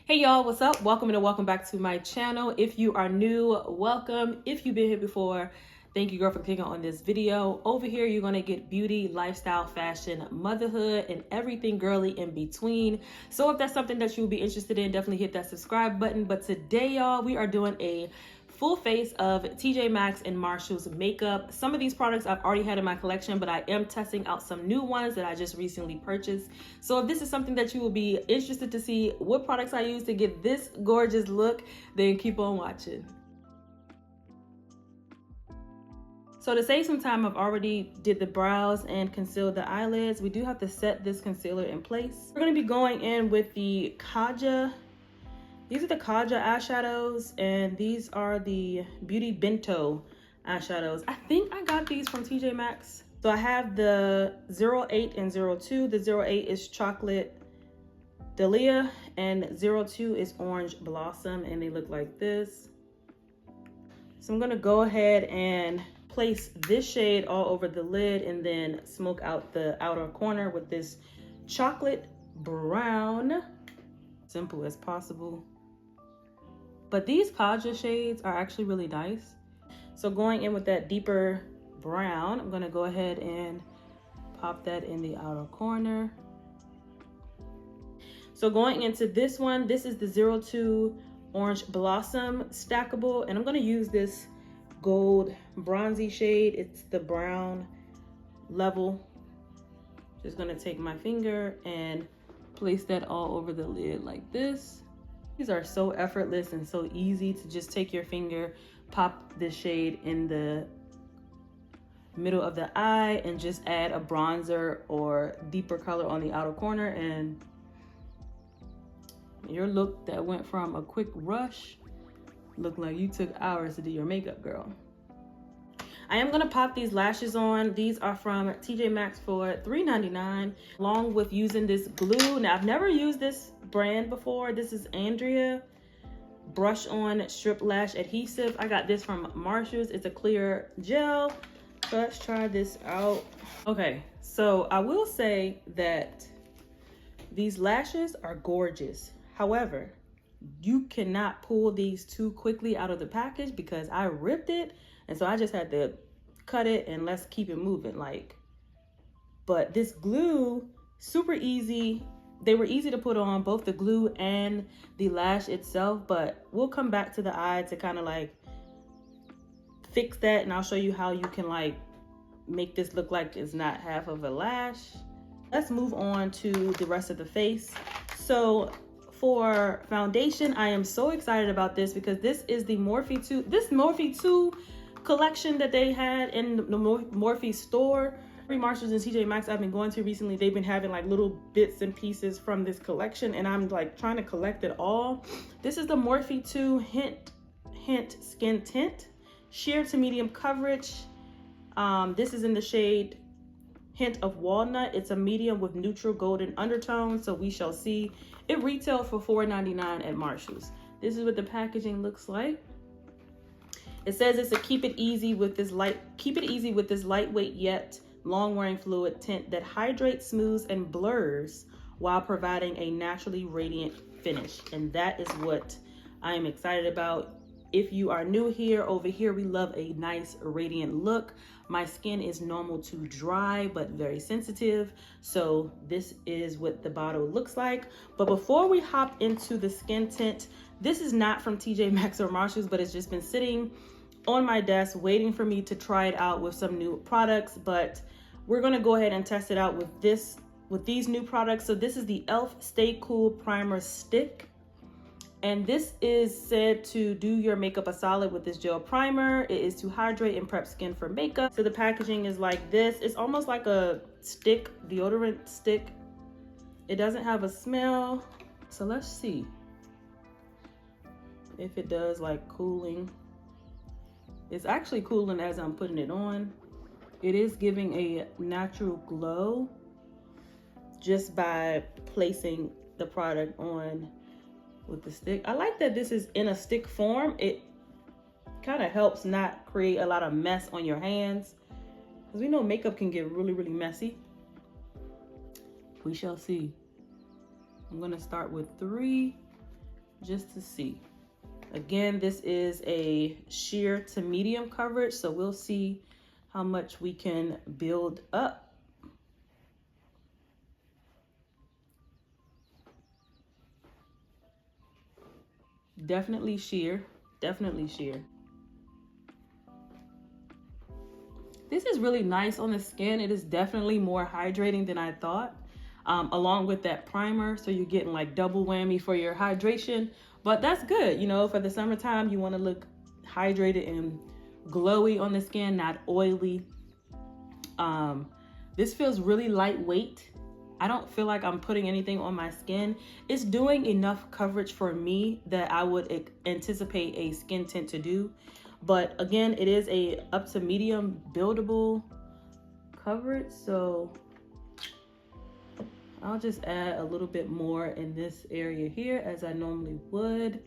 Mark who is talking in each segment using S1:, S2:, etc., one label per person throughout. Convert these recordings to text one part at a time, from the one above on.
S1: Hey y'all, what's up? Welcome and welcome back to my channel. If you are new, welcome. If you've been here before, thank you girl for clicking on this video. Over here, you're gonna get beauty, lifestyle, fashion, motherhood, and everything girly in between. So if that's something that you'll be interested in, definitely hit that subscribe button. But today, y'all, we are doing a full face of TJ Maxx and Marshall's makeup. Some of these products I've already had in my collection, but I am testing out some new ones that I just recently purchased. So if this is something that you will be interested to see what products I use to get this gorgeous look, then keep on watching. So to save some time, I've already did the brows and concealed the eyelids. We do have to set this concealer in place. We're gonna be going in with the Kaja. These are the Kaja eyeshadows, and these are the Beauty Bento eyeshadows. I think I got these from TJ Maxx. So I have the 08 and 02. The 08 is Chocolate Dahlia, and 02 is Orange Blossom, and they look like this. So I'm gonna go ahead and place this shade all over the lid and then smoke out the outer corner with this chocolate brown. Simple as possible. But these Kaja shades are actually really nice. So going in with that deeper brown, I'm gonna go ahead and pop that in the outer corner. So going into this one, this is the 02 Orange Blossom stackable, and I'm gonna use this gold bronzy shade. It's the brown level. Just gonna take my finger and place that all over the lid like this. These are so effortless and so easy to just take your finger, pop this shade in the middle of the eye, and just add a bronzer or deeper color on the outer corner, and your look that went from a quick rush looked like you took hours to do your makeup, girl. I am gonna pop these lashes on. These are from TJ Maxx for $3.99, along with using this glue. Now, I've never used this brand before. This is Andrea Brush On Strip Lash Adhesive. I got this from Marshall's. It's a clear gel. So let's try this out. Okay, so I will say that these lashes are gorgeous. However, you cannot pull these too quickly out of the package because I ripped it. And so I just had to cut it and let's keep it moving. But this glue, super easy. They were easy to put on, both the glue and the lash itself, but we'll come back to the eye to kind of fix that. And I'll show you how you can make this look like it's not half of a lash. Let's move on to the rest of the face. So for foundation, I am so excited about this because this is the Morphe 2. This Morphe 2 collection that they had in the Morphe store. Every Marshalls and TJ Maxx I've been going to recently, they've been having little bits and pieces from this collection, and I'm trying to collect it all. This is the Morphe 2 Hint Skin Tint, sheer to medium coverage. This is in the shade Hint of Walnut. It's a medium with neutral golden undertones, so we shall see. It retailed for $4.99 at Marshall's. This is what the packaging looks like. It says it's a keep it easy with this lightweight yet long-wearing fluid tint that hydrates, smooths, and blurs while providing a naturally radiant finish. And that is what I am excited about. If you are new here, over here we love a nice radiant look. My skin is normal to dry but very sensitive, so this is what the bottle looks like. But before we hop into the skin tint, this is not from TJ Maxx or Marshalls, but it's just been sitting on my desk waiting for me to try it out with some new products. But we're gonna go ahead and test it out with these new products. So this is the e.l.f. Stay Cool Primer Stick. And this is said to do your makeup a solid with this gel primer. It is to hydrate and prep skin for makeup. So the packaging is like this. It's almost like a stick, deodorant stick. It doesn't have a smell. So let's see if it does cooling. It's actually cooling as I'm putting it on. It is giving a natural glow just by placing the product on with the stick. I like that this is in a stick form. It kind of helps not create a lot of mess on your hands, because we know makeup can get really messy. We shall see. I'm gonna start with 3 just to see. Again, this is a sheer to medium coverage, so we'll see how much we can build up. Definitely sheer, definitely sheer. This is really nice on the skin. It is definitely more hydrating than I thought, along with that primer. So you're getting like double whammy for your hydration, but that's good. You know, for the summertime, you want to look hydrated and glowy on the skin, not oily. This feels really lightweight. I don't feel like I'm putting anything on my skin. It's doing enough coverage for me that I would anticipate a skin tint to do. But again, it is a up to medium buildable coverage. So I'll just add a little bit more in this area here as I normally would.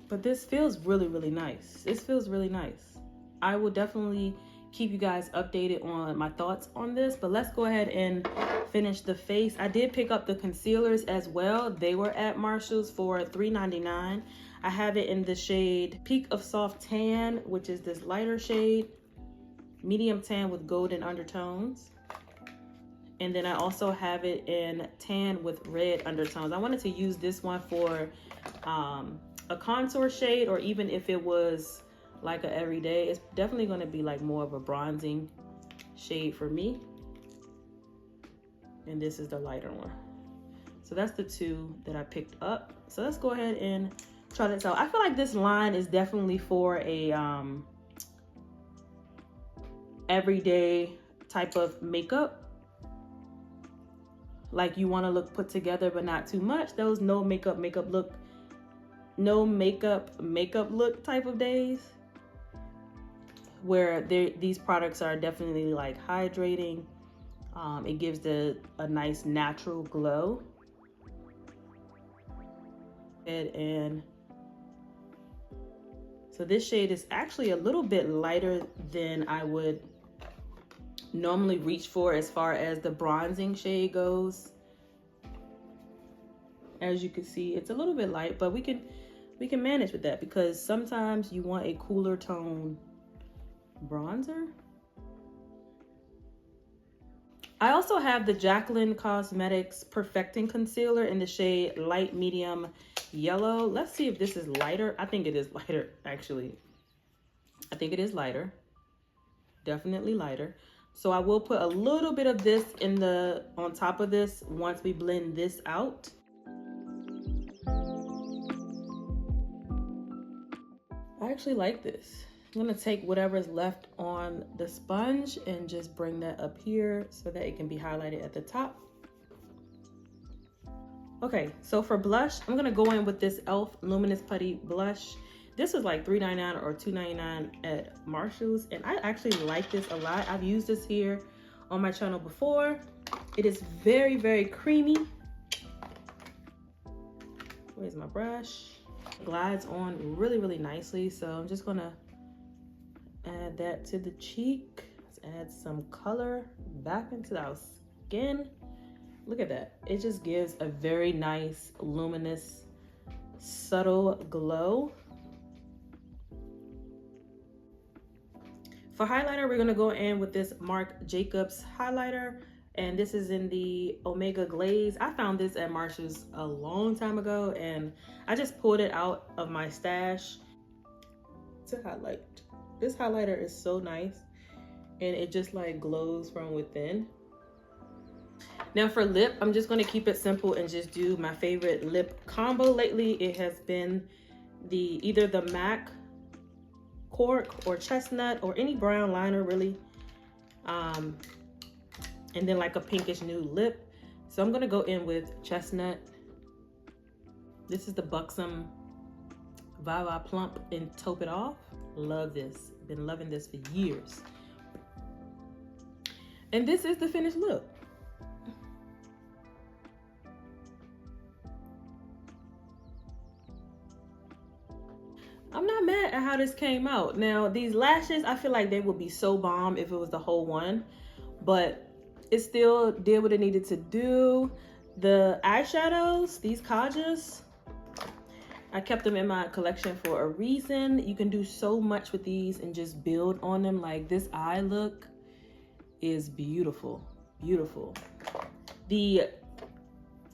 S1: But this feels really, really nice. This feels really nice. I will definitely keep you guys updated on my thoughts on this, but let's go ahead and finish the face. I did pick up the concealers as well. They were at Marshall's for $3.99. I have it in the shade Peak of Soft Tan, which is this lighter shade, medium tan with golden undertones. And then I also have it in tan with red undertones. I wanted to use this one for a contour shade, or even if it was like a everyday, it's definitely going to be like more of a bronzing shade for me. And this is the lighter one. So that's the two that I picked up. So let's go ahead and try this out. I feel like this line is definitely for a everyday type of makeup. Like you want to look put together but not too much. Those no makeup look type of days, where these products are definitely like hydrating. It gives a nice natural glow. And so this shade is actually a little bit lighter than I would normally reach for as far as the bronzing shade goes. As you can see, it's a little bit light, but we can manage with that, because sometimes you want a cooler tone bronzer. I also have the Jaclyn Cosmetics Perfecting Concealer in the shade Light Medium Yellow. Let's see if this is lighter. I think it is lighter, actually. I think it is lighter. Definitely lighter. So I will put a little bit of this on top of this once we blend this out. I actually like this. I'm gonna take whatever's left on the sponge and just bring that up here so that it can be highlighted at the top. Okay, so for blush, I'm gonna go in with this e.l.f. Luminous Putty Blush. This was like $3.99 or $2.99 at Marshall's, and I actually like this a lot. I've used this here on my channel before. It is very, very creamy. Where's my brush? Glides on really, really nicely. So I'm just gonna add that to the cheek. Let's add some color back into our skin. Look at that. It just gives a very nice, luminous, subtle glow. For highlighter, we're gonna go in with this Marc Jacobs highlighter, and this is in the Omega Glaze. I found this at Marshall's a long time ago, and I just pulled it out of my stash to highlight. This highlighter is so nice, and it just like glows from within. Now for lip, I'm just gonna keep it simple and just do my favorite lip combo lately. It has been either the MAC Cork or Chestnut or any brown liner really. And then like a pinkish nude lip. So I'm gonna go in with Chestnut. This is the Buxom Viva Plump and Taupe It Off. Love this. Been loving this for years. And this is the finished look. I'm not mad at how this came out. Now, these lashes, I feel like they would be so bomb if it was the whole one, but it still did what it needed to do. The eyeshadows, these kajas, I kept them in my collection for a reason. You can do so much with these and just build on them. Like this eye look is beautiful, beautiful. The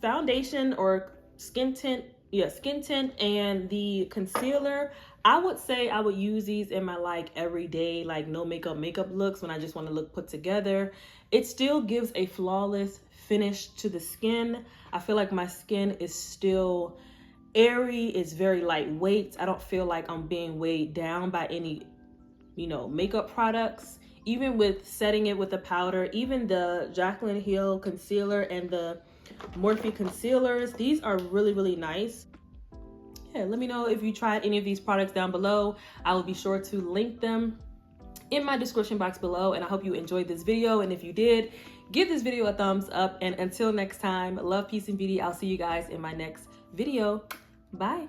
S1: foundation or skin tint, skin tint and the concealer, I would say I would use these in my like everyday, like no makeup looks when I just want to look put together. It still gives a flawless finish to the skin. I feel like my skin is still airy, it's very lightweight. I don't feel like I'm being weighed down by any, you know, makeup products. Even with setting it with a powder, even the Jaclyn Hill concealer and the Morphe concealers, these are really, really nice. Yeah, let me know if you tried any of these products down below. I will be sure to link them in my description box below, and I hope you enjoyed this video. And if you did, give this video a thumbs up. And until next time, love, peace, and beauty. I'll see you guys in my next video. Bye.